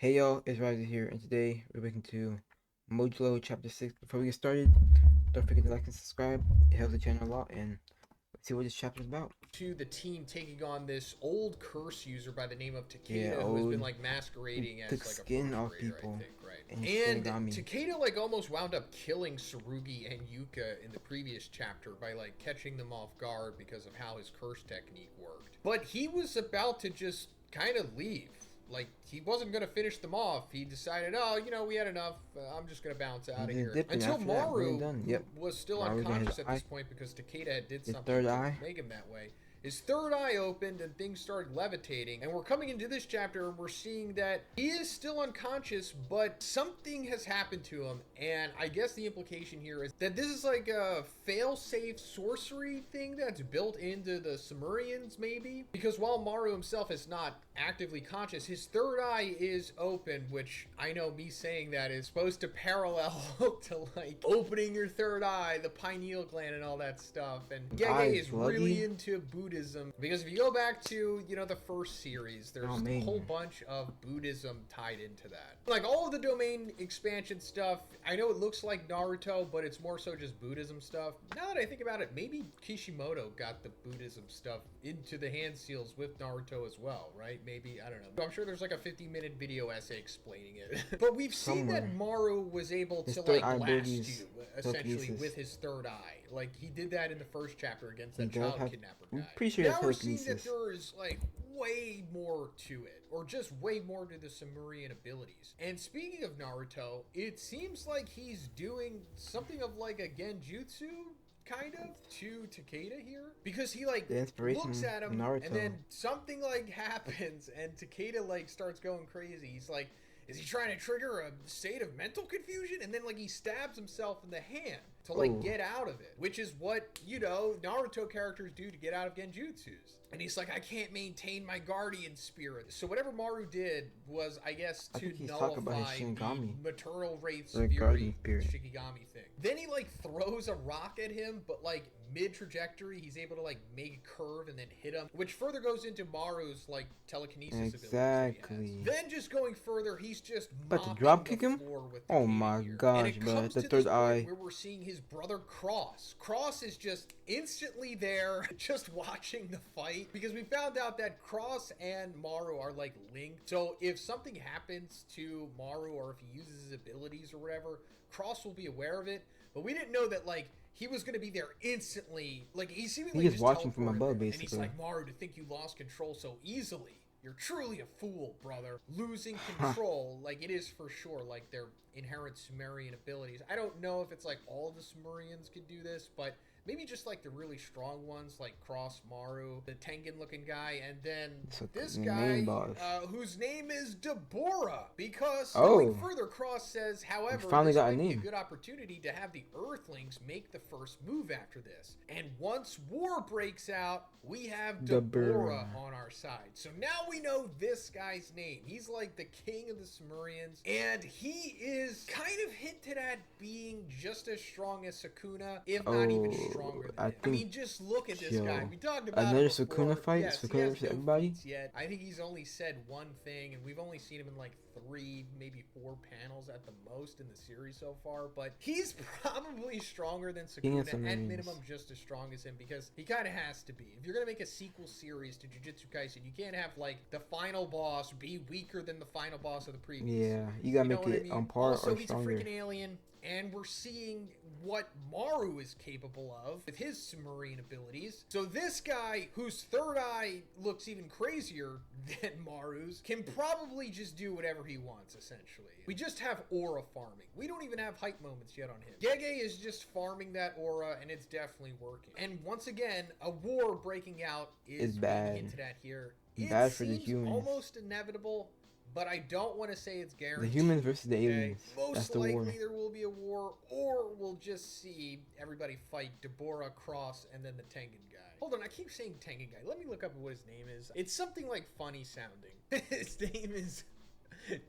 Hey y'all, it's Raizu here, and today we're looking to Modulo Chapter 6. Before we get started, don't forget to like and subscribe. It helps the channel a lot, and let's see what this chapter is about. To the team taking on this old curse user by the name of Yeah, Takeda, who has been old. like He masquerading took as like a skin first off grader, I people, think, right? and he's And Shinigami. Takeda like almost wound up killing Tsurugi and Yuka in the previous chapter by like catching them off guard because of how his curse technique worked. But he was about to just kind of leave. Like he wasn't going to finish them off. He decided, oh, we had enough. I'm just going to bounce And out of just here. dipping Until after that, boom, Maru, done. who Yep, was still Maru got his unconscious at this eye, point because Takeda had did his something third to eye. make him that way. His third eye opened and things started levitating. And we're coming into this chapter and we're seeing that he is still unconscious, but something has happened to him. And I guess the implication here is that this is like a fail-safe sorcery thing that's built into the Sumerians, maybe? Because while Maru himself is not actively conscious, his third eye is open, which I know me saying that is supposed to parallel to like opening your third eye, the pineal gland, and all that stuff. And His eye Gege is is really bloody. into Buddhism because if you go back to the first series, Oh there's a whole man, bunch of Buddhism tied into that. Like all of the domain expansion stuff, I know it looks like Naruto, but it's more so just Buddhism stuff. Now that I think about it, maybe Kishimoto got the Buddhism stuff into the hand seals with Naruto as well, right? Maybe, I don't know. I'm sure there's like a 50-minute video essay explaining it. But we've seen that somewhere. Maru was able His to third like eye ability blast is you essentially telekinesis. with his third eye. Like he did that in the first chapter against He that does child have. kidnapper I'm guy. pretty sure he has Now we're seeing that telekinesis. there is like way more to it, or just way more to the Sumerian abilities. And speaking of Naruto, it seems like he's doing something of like a genjutsu kind of to Takeda here, because he like The looks inspiration at from him and Naruto. then something like happens and Takeda like starts going crazy. He's like, is he trying to trigger a state of mental confusion? And then like he stabs himself in the hand to like Oh, get out of it, which is what Naruto characters do to get out of genjutsus. And he's like, I can't maintain my guardian spirit. So whatever Maru did was, I guess, I to think he's talking about his nullify the Shinigami, maternal wraith's the guardian fury, the spirit. Shikigami thing. Then he like throws a rock at him, but like mid trajectory, he's able to like make a curve and then hit him, which further goes into Maru's like telekinesis abilities that he has. Exactly. Then just going further, he's just About to mopping drop the kick him? floor with Oh Takeda my here. And gosh, it bro. comes The to this third point eye. where we're seeing his brother Cross. Cross is just instantly there, just watching the fight, because we found out that Cross and Maru are like linked. So if something happens to Maru, or if he uses his abilities or whatever, Cross will be aware of it. But we didn't know that like he was going to be there instantly. Like he seemingly He's just just watching from teleported above, there, and he's basically. like, Maru, to think you lost control so easily. You're truly a fool, brother. Losing control, like it is for sure, like their inherent Sumerian abilities. I don't know if it's like all the Sumerians could do this, but maybe just like the really strong ones, like Cross, Maru, the Tengen looking guy, and then So this the main guy, boss. whose name is Deborah. Because going Oh, further, Cross says, we however, finally this got a might be a name. good opportunity to have the Earthlings make the first move after this. And once war breaks out, we have The bird. Deborah on our side. So now we know this guy's name. He's like the king of the Sumerians, and he is kind of hinted at being just as strong as Sukuna, if not even Oh, stronger than I him. I think, mean, just look at this guy. yo. We talked about Another him Sukuna before. fight? Yes, he Sukuna has versus no everybody? feats yet. I think he's only said one thing, and we've only seen him in like 3, maybe 4 panels at the most in the series so far. But he's probably stronger than King of Sukuna, at Submarines. minimum just as strong as him, because he kind of has to be. If you're going to make a sequel series to Jujutsu Kaisen, you can't have like the final boss be weaker than the final boss of the previous Yeah, series. you gotta You know make what I it on mean? par Also, or he's a stronger. freaking alien, and we're seeing what Maru is capable of with his Sumerian abilities. So this guy, whose third eye looks even crazier than Maru's, can probably just do whatever he wants, essentially. We just have aura farming. We don't even have hype moments yet on him. Gege is just farming that aura, and it's definitely working. And once again, a war breaking out It's is being bad. hinted at here. It Bad for the seems humans. almost inevitable, but I don't want to say it's guaranteed. The humans versus the Okay? aliens. That's Most the war. likely there will be a war, or we'll just see everybody fight Deborah, Cross, and then the Tengen guy. Hold on, I keep saying Tengen guy. Let me look up what his name is. It's something like funny sounding. His name is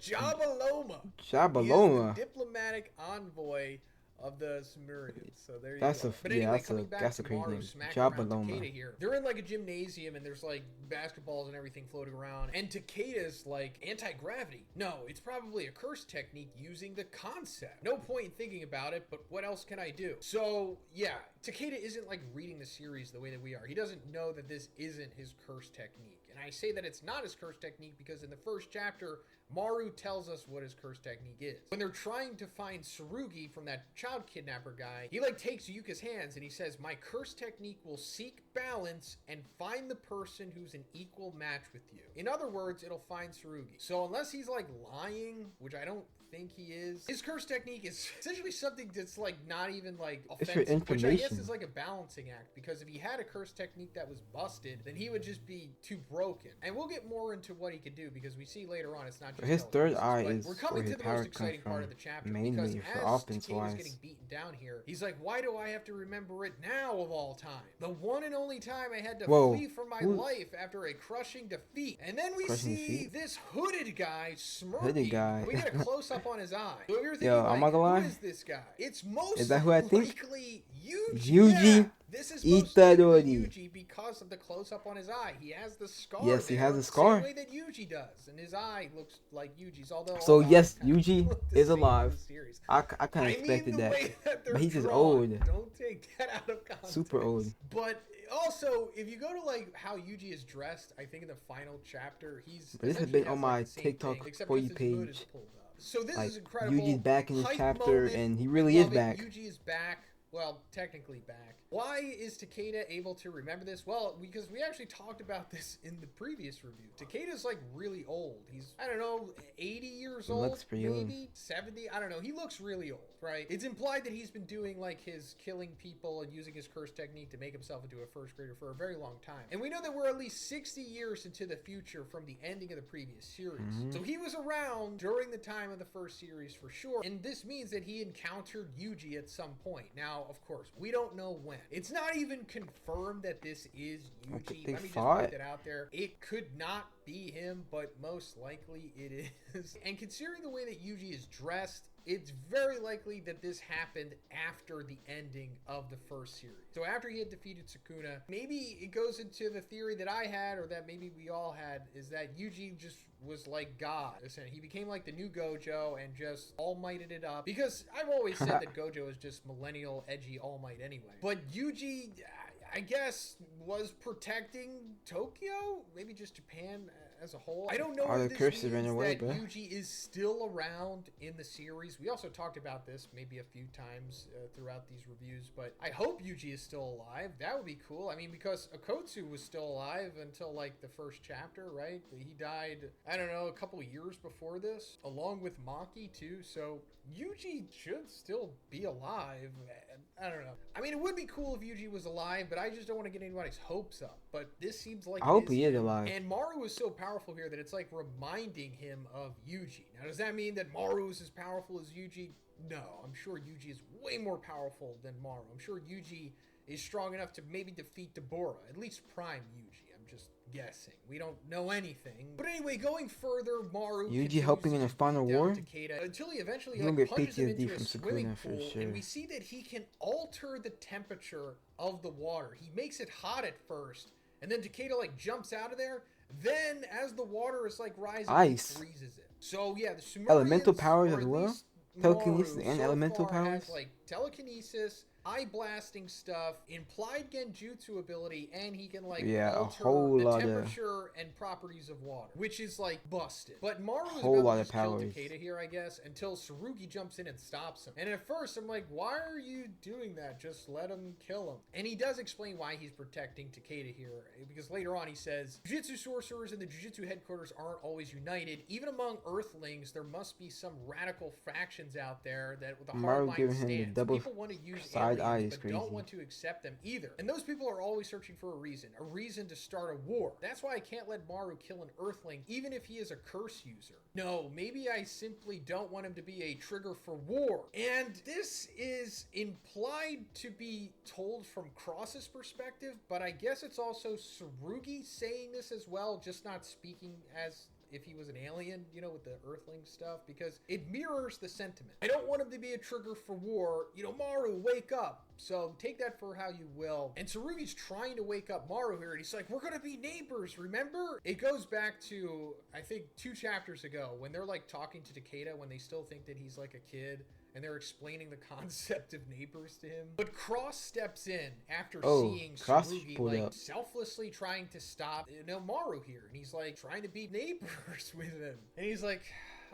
Jabaloma. He is the Shabaloma. diplomatic envoy of the Sumerians. So there you That's go. a But yeah, anyway, coming back that's to a crazy Maru name. smacking around Jabaloma. Takeda here. They're in like a gymnasium and there's like basketballs and everything floating around. And Takeda's like, anti-gravity. No, it's probably a curse technique using the concept. No point in thinking about it, but what else can I do? So yeah, Takeda isn't like reading the series the way that we are. He doesn't know that this isn't his curse technique. And I say that it's not his curse technique because in the first chapter, Maru tells us what his curse technique is. When they're trying to find Tsurugi from that child kidnapper guy, he like takes Yuka's hands and he says, my curse technique will seek balance and find the person who's an equal match with you. In other words, it'll find Tsurugi. So unless he's like lying, which I don't think he is, his curse technique is essentially something that's like not even like offensive, It's for which I guess information. is like a balancing act, because if he had a curse technique that was busted, then he would just be too broken. And we'll get more into what he could do because we see later on it's not just His third telekinesis, eye but is we're coming where to his the power most comes exciting part from, of the chapter, because mainly for as offense Takeda's wise. getting beaten down here, he's like, why do I have to remember it now of all time? The one and only time I had to flee for my life after a crushing defeat. And then we see this hooded guy smirking. Hooded guy. We get a close-up on his eye. So if you're thinking, Yo, like, I'm not gonna lie. who is this guy? It's most Is that who I think? likely Yuji. Yuji Yeah, this is most likely Itadori. Yuji because of the close-up on his eye. He has the scar. Yes, he there, has a scar. Same way that Yuji does, and his eye looks like Yuji's. Although So yes, kinda Yuji look the is same in alive. the series. I kind of expected the that. way that they're But he's just drawn. old. Don't take that out of context. Super old. But also, if you go to like how Yuji is dressed, I think in the final chapter, he's. But this has essentially been on like, my the same TikTok thing, except for just you his hood page. is pulled up. So this Like is incredible. Yuji's back in this Hype chapter, moment. and he really is Love it. back. Yuji is back. Well, technically back. Why is Takeda able to remember this? Well, because we actually talked about this in the previous review. Takeda's like really old. He's, I don't know, 80 years He old, looks pretty old. maybe 70. I don't know. He looks really old, right? It's implied that he's been doing like his killing people and using his curse technique to make himself into a first grader for a very long time. And we know that we're at least 60 years into the future from the ending of the previous series. So he was around during the time of the first series for sure. And this means that he encountered Yuji at some point. Now, of course, we don't know when. It's not even confirmed that this is Yuji. Let me just put that out there. It could not be him, but most likely it is. And considering the way that Yuji is dressed, it's very likely that this happened after the ending of the first series. So after he had defeated Sukuna, maybe it goes into the theory that I had, or that maybe we all had, is that Yuji just was like God. Listen, he became like the new Gojo and just all-mighted it up. Because I've always said that Gojo is just millennial, edgy All Might anyway. But Yuji, I guess, was protecting Tokyo? Maybe just Japan as a whole. I don't know if this means that Yuji is still around in the series. We also talked about this maybe a few times throughout these reviews, but I hope Yuji is still alive. That would be cool. I mean, because Akotsu was still alive until like the first chapter, right? He died, I don't know, a couple of years before this, along with Maki too. So Yuji should still be alive. I don't know. I mean, it would be cool if Yuji was alive, but I just don't want to get anybody's hopes up. But this seems like I hope he is alive. And Maru is so powerful here that it's like reminding him of Yuji. Now, does that mean that Maru is as powerful as Yuji? No, I'm sure Yuji is way more powerful than Maru. I'm sure Yuji is strong enough to maybe defeat Deborah, at least prime Yuji. I'm just guessing. We don't know anything. But anyway, going further, Maru Yuji helping in the final war Takeda until he eventually like, punches him PTSD into a from swimming Sukuna for pool, sure. and we see that he can alter the temperature of the water. He makes it hot at first, and then Takeda like jumps out of there. Then, as the water is like rising, Ice. he freezes it. So yeah, the Sumerians, Elemental powers or as at well? least Telekinesis Maru, and so elemental far powers? has, like telekinesis, eye blasting stuff, implied genjutsu ability, and he can like alter the temperature and properties of water, which is like busted. But Maru is about to just kill Takeda here, I guess, until Tsurugi jumps in and stops him. And at first I'm like, why are you doing that? Just let him kill him. And he does explain why he's protecting Takeda here, because later on he says, Jujutsu sorcerers and the Jujutsu headquarters aren't always united. Even among Earthlings, there must be some radical factions out there that with a hard line stance. People want to use aliens, but don't want to accept them either. And those people are always searching for a reason to start a war. That's why I can't let Maru kill an Earthling, even if he is a curse user. No, maybe I simply don't want him to be a trigger for war. And this is implied to be told from Cross's perspective, but I guess it's also Tsurugi saying this as well, just not speaking as if he was an alien, you know, with the Earthling stuff, because it mirrors the sentiment. I don't want him to be a trigger for war. You know, Maru, wake up. So take that for how you will. And Tsurugi's trying to wake up Maru here, and he's like, we're gonna be neighbors, remember? It goes back to, I think, 2 chapters ago, when they're like talking to Takeda when they still think that he's like a kid, and they're explaining the concept of neighbors to him. But Cross steps in after seeing Cross Tsurugi pulled like up. selflessly trying to stop, you know, Maru here, and he's like trying to be neighbors with him, and he's like,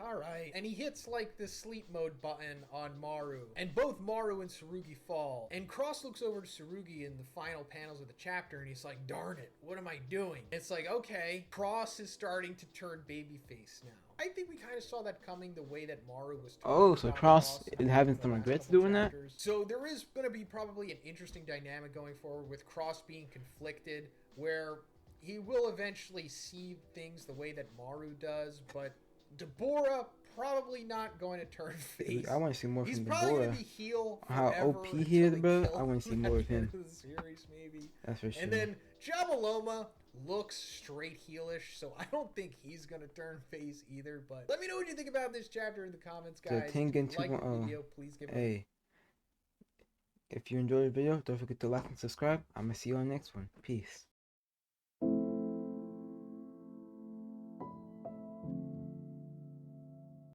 all right. And he hits like the sleep mode button on Maru, and both Maru and Tsurugi fall. And Cross looks over to Tsurugi in the final panels of the chapter, and he's like, darn it, what am I doing? It's like, okay, Cross is starting to turn babyface now. I think we kind of saw that coming the way that Maru was talking Oh, so about Cross and is having the some last regrets couple doing that? chapters. So there is going to be probably an interesting dynamic going forward with Cross being conflicted, where he will eventually see things the way that Maru does, but Deborah probably not going to turn face. I want to see more He's from probably going Deborah. to be heel How forever OP until he is, they bro. kill I want to see more of at the end him. of the series, maybe. That's for sure. And then Jabaloma looks straight heelish, so I don't think he's going to turn face either. But let me know what you think about this chapter in the comments, guys. If you like the video, please give it a Hey, if you enjoyed the video, don't forget to like and subscribe. I'm going to see you on the next one. Peace.